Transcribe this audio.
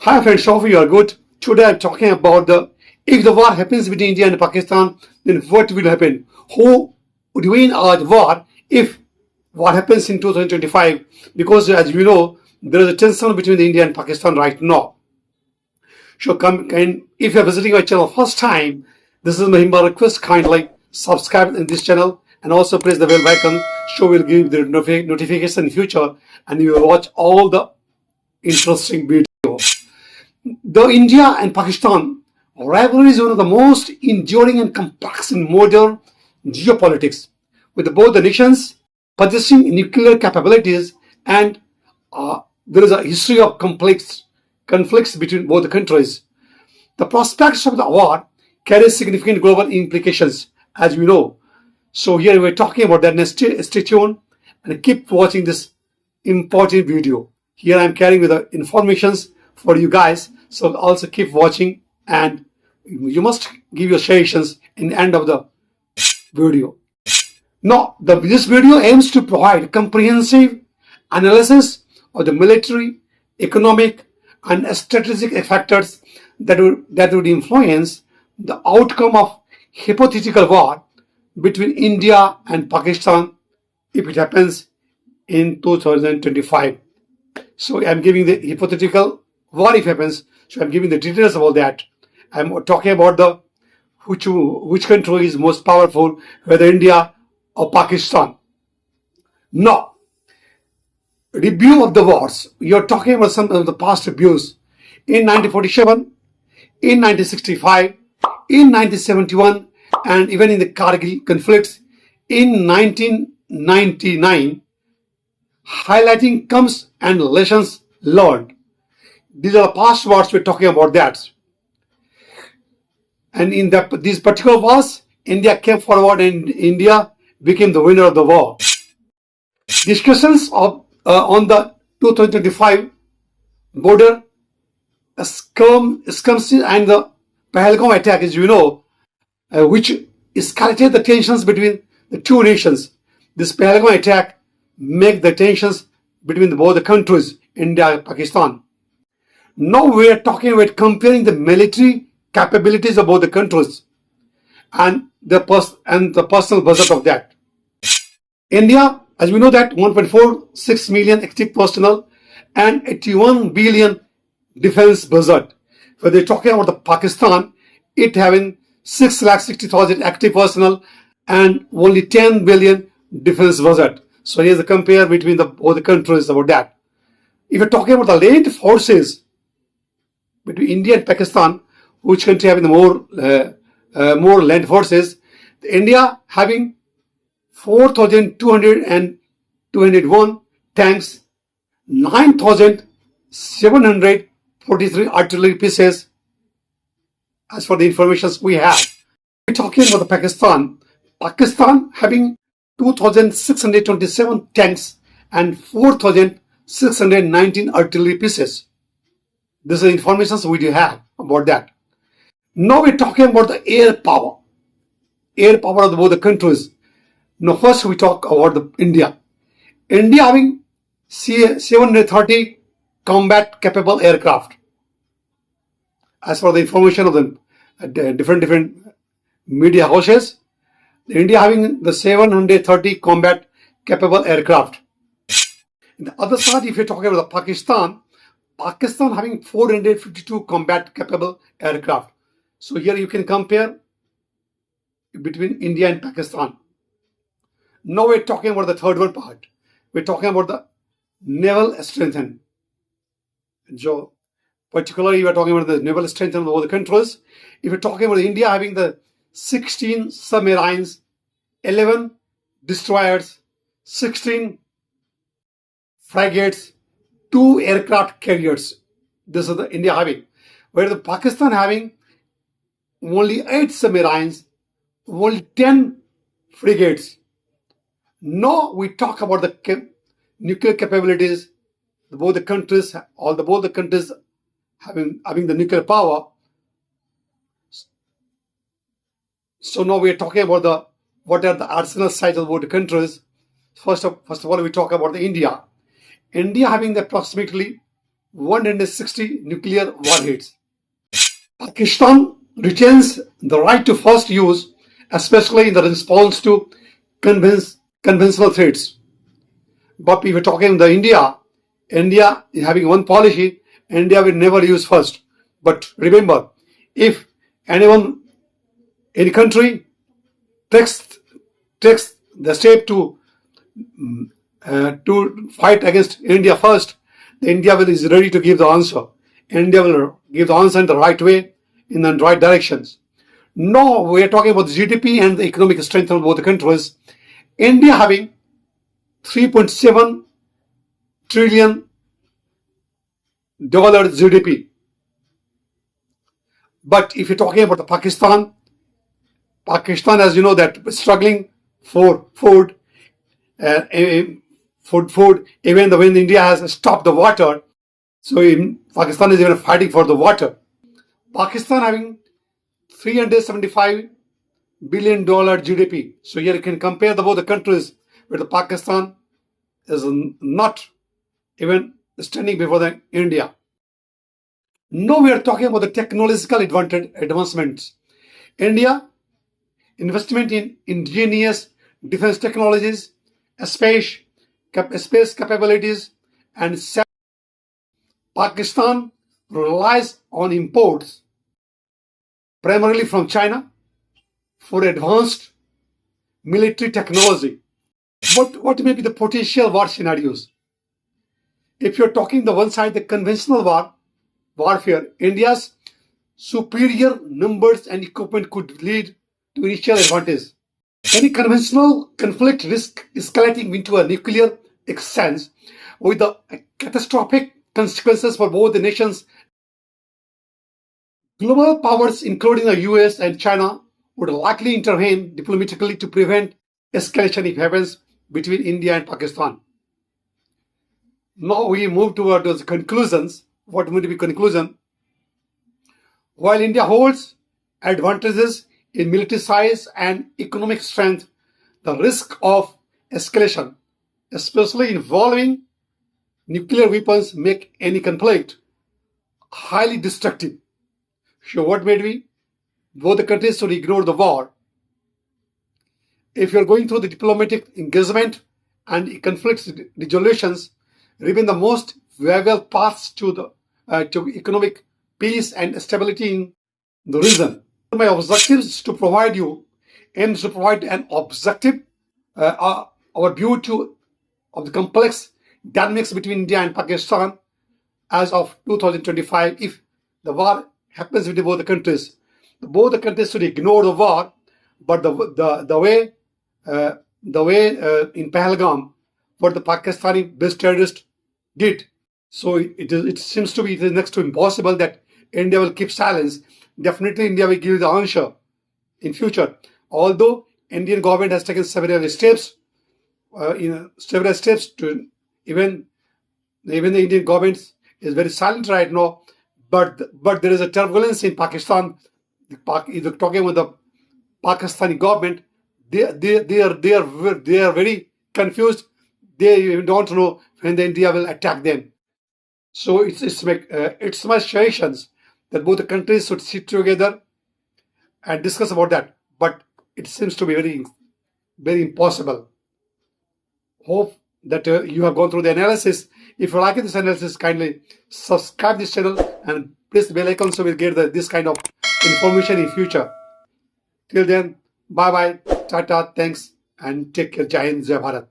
Hi friends, hope you are good. Today I'm talking about if the war happens between India and Pakistan, then what will happen? Who would win the war if what happens in 2025? Because as you know, there is a tension between India and Pakistan right now. So if you are visiting my channel first time, this is my humble request, kindly subscribe in this channel and also press the bell icon so we'll give the notification in future and you will watch all the interesting videos. The India and Pakistan rivalry is one of the most enduring and complex in modern geopolitics, with both the nations possessing nuclear capabilities and there is a history of conflicts between both the countries. The prospects of the war carry significant global implications, as we know. So here we're talking about that. Stay tuned and keep watching this important video. Here I'm carrying with the informations for you guys. So also keep watching and you must give your suggestions in the end of the video. Now, this video aims to provide comprehensive analysis of the military, economic, and strategic factors that would influence the outcome of hypothetical war between India and Pakistan if it happens in 2025. So I'm giving the hypothetical war if it happens. So I'm giving the details about that. I'm talking about the which country is most powerful, whether India or Pakistan. Now, review of the wars. You're talking about some of the past reviews. In 1947, in 1965, in 1971, and even in the Kargil conflicts in 1999, highlighting comes and lessons learned. These are the past wars we're talking about that. And in these particular wars, India came forward and India became the winner of the war. Discussions on the 2025 border skirmishes and the Pahalgam attack, as you know, which escalated the tensions between the two nations. This Pahalgam attack made the tensions between both the countries, India and Pakistan. Now we are talking about comparing the military capabilities of both the countries and the personal budget of that. India, as we know, that 1.46 million active personnel and 81 billion defense budget. When they're talking about the Pakistan, it having 6,60,000 active personnel and only 10 billion defense budget. So here's the compare between both the countries about that. If you're talking about the land forces between India and Pakistan, which country having the more land forces, India having 4,201 tanks, 9,743 artillery pieces. As for the information we have, we're talking about the Pakistan having 2,627 tanks and 4,619 artillery pieces. This is the information we do have about that. Now we're talking about the air power of both the countries. Now first we talk about India. India having 730 combat capable aircraft. As for the information of the different media houses, India having the 730 combat capable aircraft. On the other side, if you're talking about Pakistan having 452 combat capable aircraft. So here you can compare between India and Pakistan. Now we're talking about the third one part. We're talking about the naval strength. So particularly we're talking about the naval strength of all the countries. If you're talking about India having the 16 submarines, 11 destroyers, 16 frigates, 2 aircraft carriers. This is the India having. Where the Pakistan having only 8 submarines, only 10 frigates. Now we talk about the nuclear capabilities. Both the countries having the nuclear power. So now we are talking about what are the arsenal size of both the countries. First of all, we talk about the India. India having the approximately 160 nuclear warheads. Pakistan retains the right to first use, especially in the response to conventional threats. But if we're talking the India is having one policy, India will never use first. But remember, if any country takes the step to fight against India first, the India is ready to give the answer. India will give the answer in the right way, in the right directions. No, we are talking about the GDP and the economic strength of both the countries. India having 3.7 trillion dollar GDP. But if you're talking about the Pakistan, as you know, that struggling for food, food. Even when India has stopped the water, so Pakistan is even fighting for the water. Pakistan having 375 billion dollar GDP. So here you can compare both the countries, where the Pakistan is not even standing before the India. Now we are talking about the technological advancements. India investment in ingenious defense technologies, space capabilities, and Pakistan relies on imports primarily from China for advanced military technology. What may be the potential war scenarios? If you're talking the one side, the conventional warfare, India's superior numbers and equipment could lead to initial advantage. Any conventional conflict risk escalating into a nuclear exchange with the catastrophic consequences for both the nations. Global powers, including the US and China, would likely intervene diplomatically to prevent escalation if happens between India and Pakistan. Now we move toward those conclusions. What would be conclusion? While India holds advantages in military size and economic strength, the risk of escalation, especially involving nuclear weapons, make any conflict highly destructive. So what made we? Both the countries should ignore the war. If you're going through the diplomatic engagement and conflict resolutions, remain the most viable paths to economic peace and stability in the region. My objective is to provide an objective overview of the complex dynamics between India and Pakistan as of 2025. If the war happens with both the countries should ignore the war. But the way in Pahalgam, what the Pakistani-based terrorists did, so it seems to be it is next to impossible that India will keep silence. Definitely, India will give the answer in future. Although Indian government has taken several steps, to even the Indian government is very silent right now. But there is a turbulence in Pakistan. You're talking about the Pakistani government. They are very confused. They even don't know when the India will attack them. So it's my suggestions that both the countries should sit together and discuss about that. But it seems to be very impossible. Hope that you have gone through the analysis. If you like this analysis, kindly subscribe this channel and press the bell icon so we'll get this kind of information in future. Till then, bye bye, tata, thanks, and take care. Jai Hind, Jai Bharat.